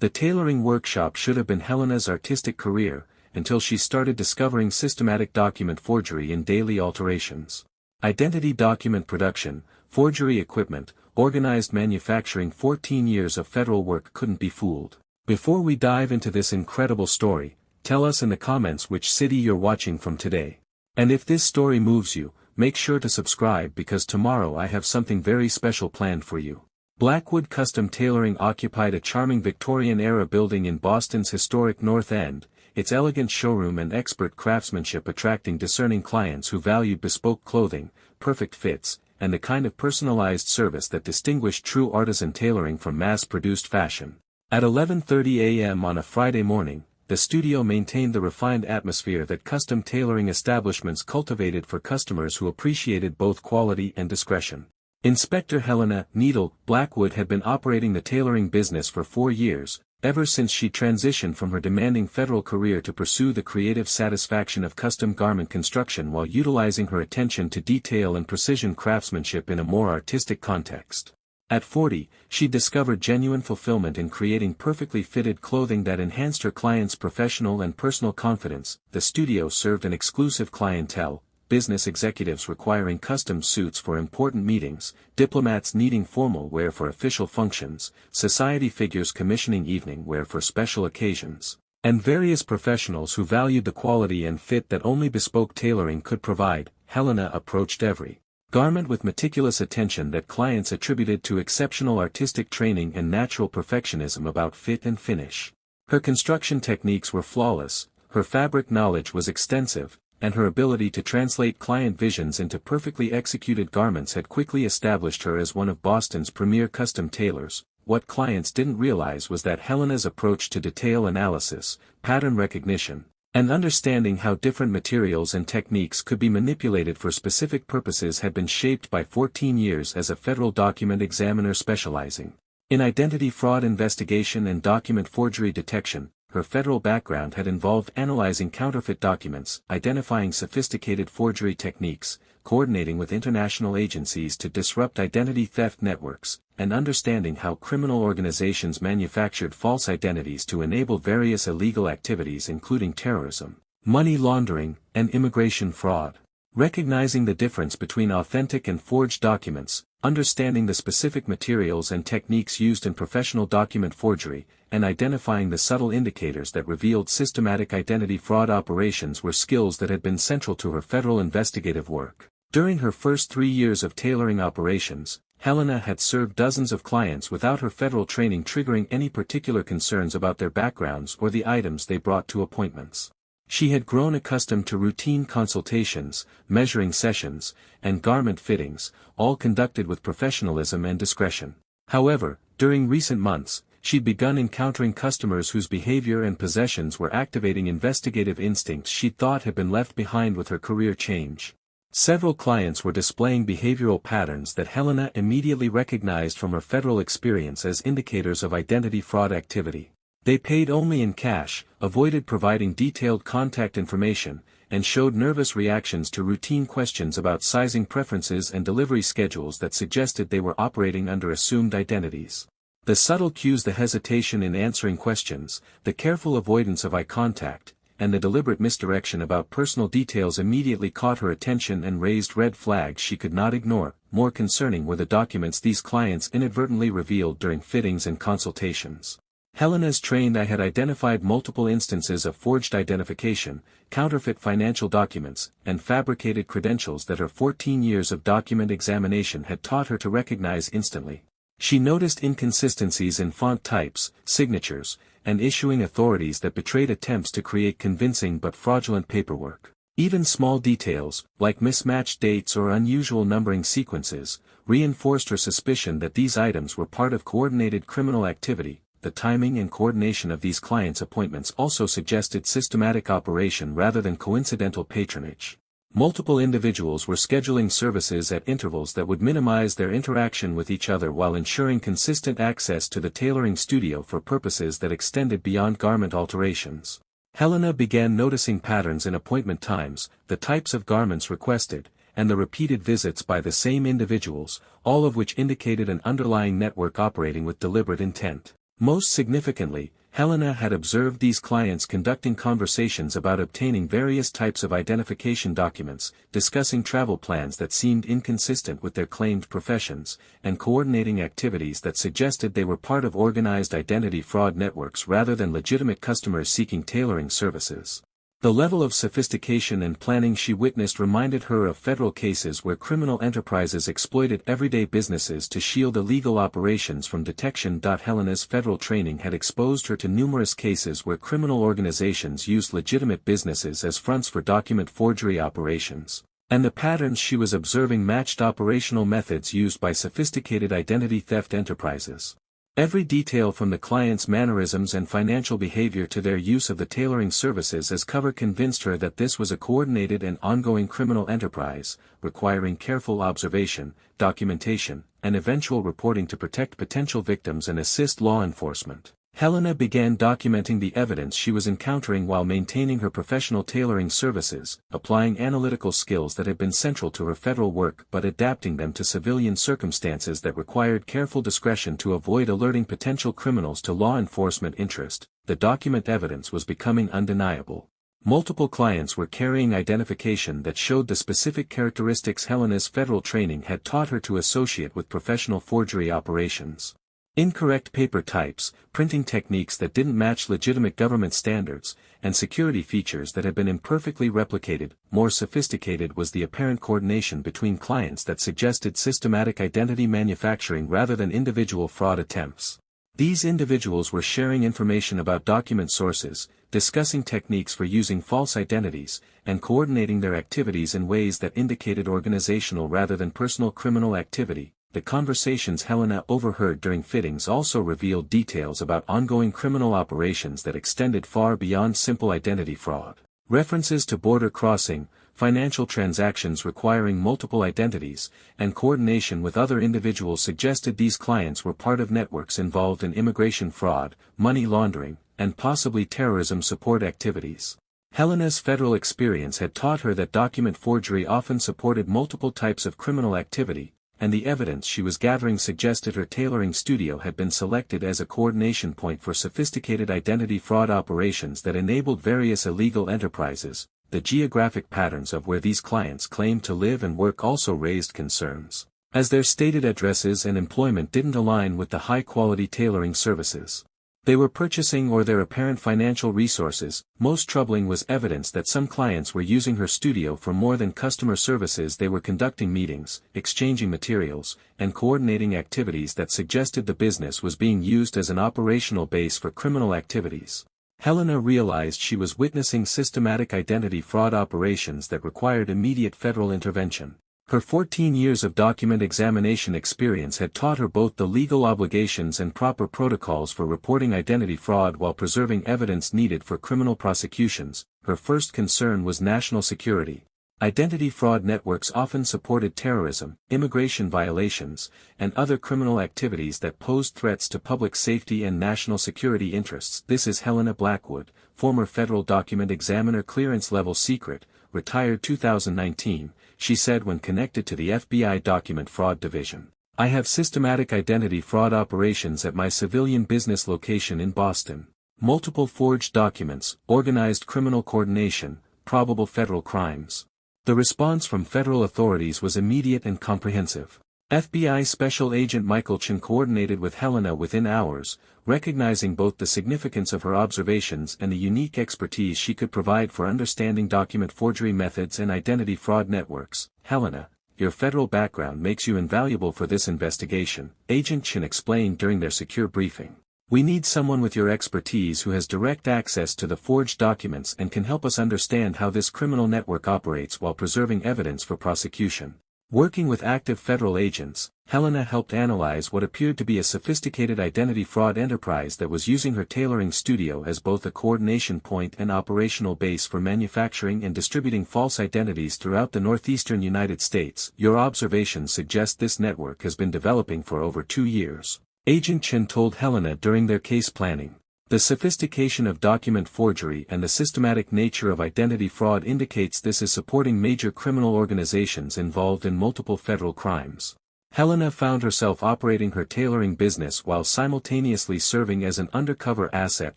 The tailoring workshop should have been Helena's artistic career, until she started discovering systematic document forgery in daily alterations. Identity document production, forgery equipment, organized manufacturing. 14 years of federal work couldn't be fooled. Before we dive into this incredible story, tell us in the comments which city you're watching from today. And if this story moves you, make sure to subscribe because tomorrow I have something very special planned for you. Blackwood Custom Tailoring occupied a charming Victorian-era building in Boston's historic North End, its elegant showroom and expert craftsmanship attracting discerning clients who valued bespoke clothing, perfect fits, and the kind of personalized service that distinguished true artisan tailoring from mass-produced fashion. At 11:30 a.m. on a Friday morning, the studio maintained the refined atmosphere that custom tailoring establishments cultivated for customers who appreciated both quality and discretion. Inspector Helena Needle Blackwood had been operating the tailoring business for 4 years, ever since she transitioned from her demanding federal career to pursue the creative satisfaction of custom garment construction while utilizing her attention to detail and precision craftsmanship in a more artistic context. At 40, she discovered genuine fulfillment in creating perfectly fitted clothing that enhanced her clients' professional and personal confidence. The studio served an exclusive clientele, business executives requiring custom suits for important meetings, diplomats needing formal wear for official functions, society figures commissioning evening wear for special occasions, and various professionals who valued the quality and fit that only bespoke tailoring could provide. Helena approached every garment with meticulous attention that clients attributed to exceptional artistic training and natural perfectionism about fit and finish. Her construction techniques were flawless, her fabric knowledge was extensive, and her ability to translate client visions into perfectly executed garments had quickly established her as one of Boston's premier custom tailors. What clients didn't realize was that Helena's approach to detail analysis, pattern recognition, and understanding how different materials and techniques could be manipulated for specific purposes had been shaped by 14 years as a federal document examiner specializing in identity fraud investigation and document forgery detection. Her federal background had involved analyzing counterfeit documents, identifying sophisticated forgery techniques, coordinating with international agencies to disrupt identity theft networks, and understanding how criminal organizations manufactured false identities to enable various illegal activities including terrorism, money laundering, and immigration fraud. Recognizing the difference between authentic and forged documents, understanding the specific materials and techniques used in professional document forgery, and identifying the subtle indicators that revealed systematic identity fraud operations were skills that had been central to her federal investigative work. During her first 3 years of tailoring operations, Helena had served dozens of clients without her federal training triggering any particular concerns about their backgrounds or the items they brought to appointments. She had grown accustomed to routine consultations, measuring sessions, and garment fittings, all conducted with professionalism and discretion. However, during recent months, she'd begun encountering customers whose behavior and possessions were activating investigative instincts she'd thought had been left behind with her career change. Several clients were displaying behavioral patterns that Helena immediately recognized from her federal experience as indicators of identity fraud activity. They paid only in cash, avoided providing detailed contact information, and showed nervous reactions to routine questions about sizing preferences and delivery schedules that suggested they were operating under assumed identities. The subtle cues, the hesitation in answering questions, the careful avoidance of eye contact, and the deliberate misdirection about personal details immediately caught her attention and raised red flags she could not ignore. More concerning were the documents these clients inadvertently revealed during fittings and consultations. Helena's trained eye had identified multiple instances of forged identification, counterfeit financial documents, and fabricated credentials that her 14 years of document examination had taught her to recognize instantly. She noticed inconsistencies in font types, signatures, and issuing authorities that betrayed attempts to create convincing but fraudulent paperwork. Even small details, like mismatched dates or unusual numbering sequences, reinforced her suspicion that these items were part of coordinated criminal activity. The timing and coordination of these clients' appointments also suggested systematic operation rather than coincidental patronage. Multiple individuals were scheduling services at intervals that would minimize their interaction with each other while ensuring consistent access to the tailoring studio for purposes that extended beyond garment alterations. Helena began noticing patterns in appointment times, the types of garments requested, and the repeated visits by the same individuals, all of which indicated an underlying network operating with deliberate intent. Most significantly, Helena had observed these clients conducting conversations about obtaining various types of identification documents, discussing travel plans that seemed inconsistent with their claimed professions, and coordinating activities that suggested they were part of organized identity fraud networks rather than legitimate customers seeking tailoring services. The level of sophistication and planning she witnessed reminded her of federal cases where criminal enterprises exploited everyday businesses to shield illegal operations from detection. Helena's federal training had exposed her to numerous cases where criminal organizations used legitimate businesses as fronts for document forgery operations, and the patterns she was observing matched operational methods used by sophisticated identity theft enterprises. Every detail from the client's mannerisms and financial behavior to their use of the tailoring services as cover convinced her that this was a coordinated and ongoing criminal enterprise, requiring careful observation, documentation, and eventual reporting to protect potential victims and assist law enforcement. Helena began documenting the evidence she was encountering while maintaining her professional tailoring services, applying analytical skills that had been central to her federal work but adapting them to civilian circumstances that required careful discretion to avoid alerting potential criminals to law enforcement interest. The document evidence was becoming undeniable. Multiple clients were carrying identification that showed the specific characteristics Helena's federal training had taught her to associate with professional forgery operations. Incorrect paper types, printing techniques that didn't match legitimate government standards, and security features that had been imperfectly replicated. More sophisticated was the apparent coordination between clients that suggested systematic identity manufacturing rather than individual fraud attempts. These individuals were sharing information about document sources, discussing techniques for using false identities, and coordinating their activities in ways that indicated organizational rather than personal criminal activity. The conversations Helena overheard during fittings also revealed details about ongoing criminal operations that extended far beyond simple identity fraud. References to border crossing, financial transactions requiring multiple identities, and coordination with other individuals suggested these clients were part of networks involved in immigration fraud, money laundering, and possibly terrorism support activities. Helena's federal experience had taught her that document forgery often supported multiple types of criminal activity, and the evidence she was gathering suggested her tailoring studio had been selected as a coordination point for sophisticated identity fraud operations that enabled various illegal enterprises. The geographic patterns of where these clients claimed to live and work also raised concerns, as their stated addresses and employment didn't align with the high-quality tailoring services they were purchasing or their apparent financial resources. Most troubling was evidence that some clients were using her studio for more than customer services. They were conducting meetings, exchanging materials, and coordinating activities that suggested the business was being used as an operational base for criminal activities. Helena realized she was witnessing systematic identity fraud operations that required immediate federal intervention. Her 14 years of document examination experience had taught her both the legal obligations and proper protocols for reporting identity fraud while preserving evidence needed for criminal prosecutions. Her first concern was national security. Identity fraud networks often supported terrorism, immigration violations, and other criminal activities that posed threats to public safety and national security interests. This is Helena Blackwood, former federal document examiner, clearance level secret, retired 2019. She said when connected to the FBI Document Fraud Division. I have systematic identity fraud operations at my civilian business location in Boston. Multiple forged documents, organized criminal coordination, probable federal crimes. The response from federal authorities was immediate and comprehensive. FBI Special Agent Michael Chen coordinated with Helena within hours, recognizing both the significance of her observations and the unique expertise she could provide for understanding document forgery methods and identity fraud networks. Helena, your federal background makes you invaluable for this investigation, Agent Chen explained during their secure briefing. We need someone with your expertise who has direct access to the forged documents and can help us understand how this criminal network operates while preserving evidence for prosecution. Working with active federal agents, Helena helped analyze what appeared to be a sophisticated identity fraud enterprise that was using her tailoring studio as both a coordination point and operational base for manufacturing and distributing false identities throughout the northeastern United States. Your observations suggest this network has been developing for over 2 years, Agent Chen told Helena during their case planning. The sophistication of document forgery and the systematic nature of identity fraud indicates this is supporting major criminal organizations involved in multiple federal crimes. Helena found herself operating her tailoring business while simultaneously serving as an undercover asset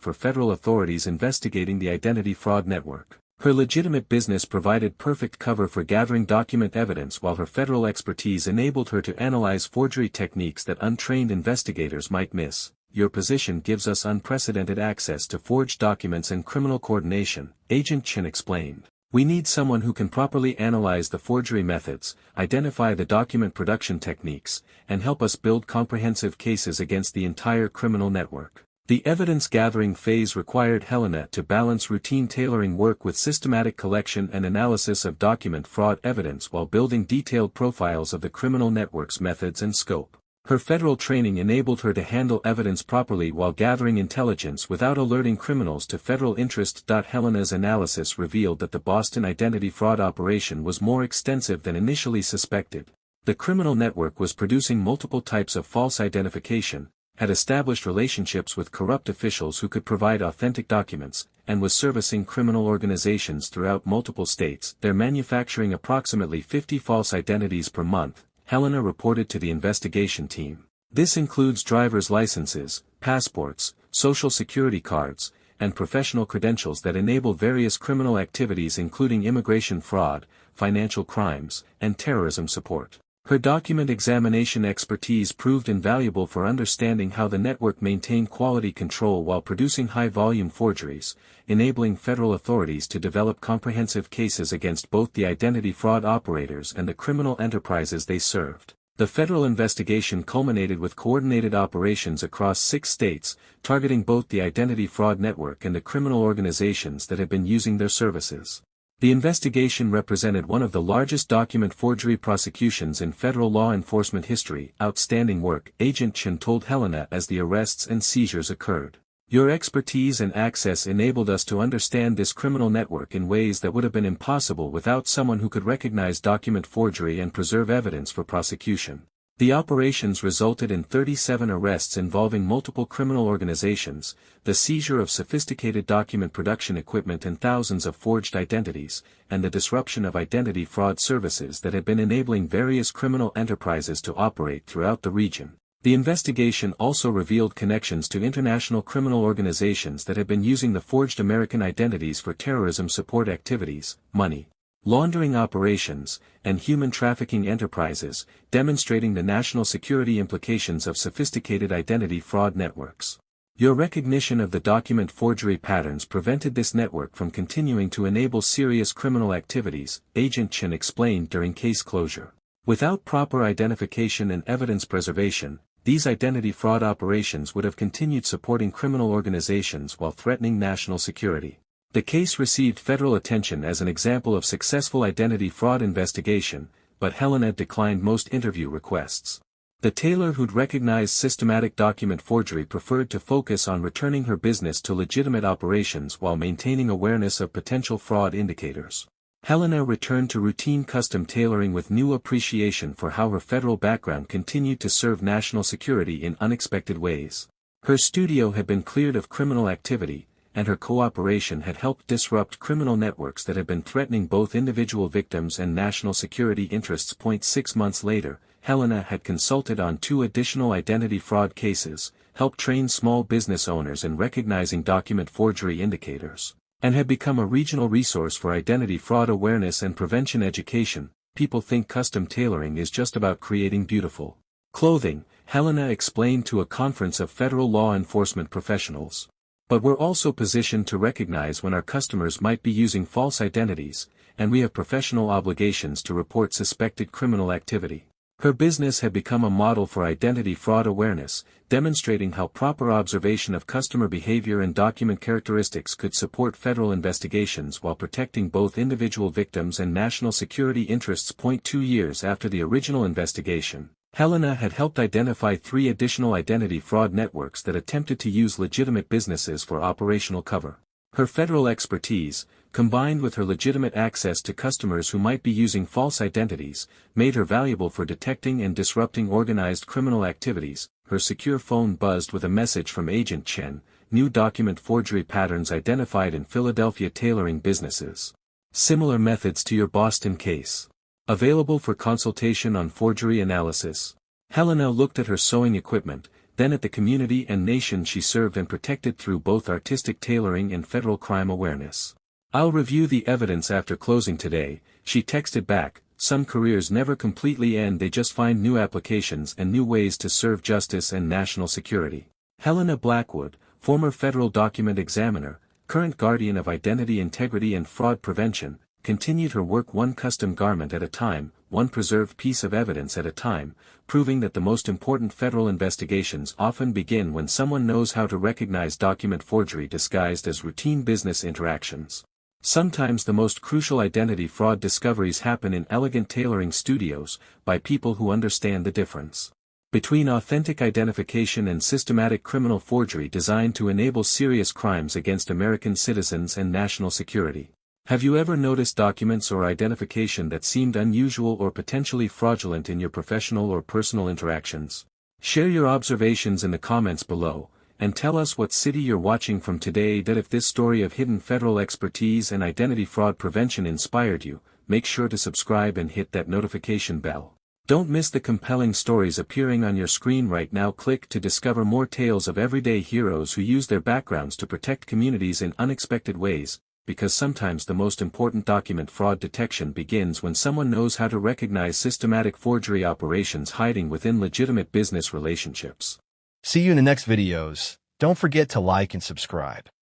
for federal authorities investigating the identity fraud network. Her legitimate business provided perfect cover for gathering document evidence while her federal expertise enabled her to analyze forgery techniques that untrained investigators might miss. Your position gives us unprecedented access to forged documents and criminal coordination, Agent Chen explained. We need someone who can properly analyze the forgery methods, identify the document production techniques, and help us build comprehensive cases against the entire criminal network. The evidence-gathering phase required Helena to balance routine tailoring work with systematic collection and analysis of document fraud evidence while building detailed profiles of the criminal network's methods and scope. Her federal training enabled her to handle evidence properly while gathering intelligence without alerting criminals to federal interest. Helena's analysis revealed that the Boston identity fraud operation was more extensive than initially suspected. The criminal network was producing multiple types of false identification, had established relationships with corrupt officials who could provide authentic documents, and was servicing criminal organizations throughout multiple states. They're manufacturing approximately 50 false identities per month, Helena reported to the investigation team. This includes driver's licenses, passports, social security cards, and professional credentials that enable various criminal activities including immigration fraud, financial crimes, and terrorism support. Her document examination expertise proved invaluable for understanding how the network maintained quality control while producing high-volume forgeries, enabling federal authorities to develop comprehensive cases against both the identity fraud operators and the criminal enterprises they served. The federal investigation culminated with coordinated operations across 6 states, targeting both the identity fraud network and the criminal organizations that had been using their services. The investigation represented one of the largest document forgery prosecutions in federal law enforcement history. Outstanding work, Agent Chen told Helena as the arrests and seizures occurred. Your expertise and access enabled us to understand this criminal network in ways that would have been impossible without someone who could recognize document forgery and preserve evidence for prosecution. The operations resulted in 37 arrests involving multiple criminal organizations, the seizure of sophisticated document production equipment and thousands of forged identities, and the disruption of identity fraud services that had been enabling various criminal enterprises to operate throughout the region. The investigation also revealed connections to international criminal organizations that had been using the forged American identities for terrorism support activities, money laundering operations, and human trafficking enterprises, demonstrating the national security implications of sophisticated identity fraud networks. Your recognition of the document forgery patterns prevented this network from continuing to enable serious criminal activities, Agent Chen explained during case closure. Without proper identification and evidence preservation, these identity fraud operations would have continued supporting criminal organizations while threatening national security. The case received federal attention as an example of successful identity fraud investigation, but Helena declined most interview requests. The tailor who'd recognized systematic document forgery preferred to focus on returning her business to legitimate operations while maintaining awareness of potential fraud indicators. Helena returned to routine custom tailoring with new appreciation for how her federal background continued to serve national security in unexpected ways. Her studio had been cleared of criminal activity, and her cooperation had helped disrupt criminal networks that had been threatening both individual victims and national security interests. 6 months later, Helena had consulted on 2 additional identity fraud cases, helped train small business owners in recognizing document forgery indicators, and had become a regional resource for identity fraud awareness and prevention education. People think custom tailoring is just about creating beautiful clothing, Helena explained to a conference of federal law enforcement professionals. But we're also positioned to recognize when our customers might be using false identities, and we have professional obligations to report suspected criminal activity. Her business had become a model for identity fraud awareness, demonstrating how proper observation of customer behavior and document characteristics could support federal investigations while protecting both individual victims and national security interests. 2 years after the original investigation, Helena had helped identify 3 additional identity fraud networks that attempted to use legitimate businesses for operational cover. Her federal expertise, combined with her legitimate access to customers who might be using false identities, made her valuable for detecting and disrupting organized criminal activities. Her secure phone buzzed with a message from Agent Chen, new document forgery patterns identified in Philadelphia tailoring businesses. Similar methods to your Boston case. Available for consultation on forgery analysis. Helena looked at her sewing equipment, then at the community and nation she served and protected through both artistic tailoring and federal crime awareness. "I'll review the evidence after closing today," she texted back. "Some careers never completely end, they just find new applications and new ways to serve justice and national security." Helena Blackwood, former federal document examiner, current guardian of identity integrity and fraud prevention, continued her work one custom garment at a time, one preserved piece of evidence at a time, proving that the most important federal investigations often begin when someone knows how to recognize document forgery disguised as routine business interactions. Sometimes the most crucial identity fraud discoveries happen in elegant tailoring studios, by people who understand the difference between authentic identification and systematic criminal forgery designed to enable serious crimes against American citizens and national security. Have you ever noticed documents or identification that seemed unusual or potentially fraudulent in your professional or personal interactions? Share your observations in the comments below, and tell us what city you're watching from today. That if this story of hidden federal expertise and identity fraud prevention inspired you, make sure to subscribe and hit that notification bell. Don't miss the compelling stories appearing on your screen right now. Click to discover more tales of everyday heroes who use their backgrounds to protect communities in unexpected ways, because sometimes the most important document fraud detection begins when someone knows how to recognize systematic forgery operations hiding within legitimate business relationships. See you in the next videos. Don't forget to like and subscribe.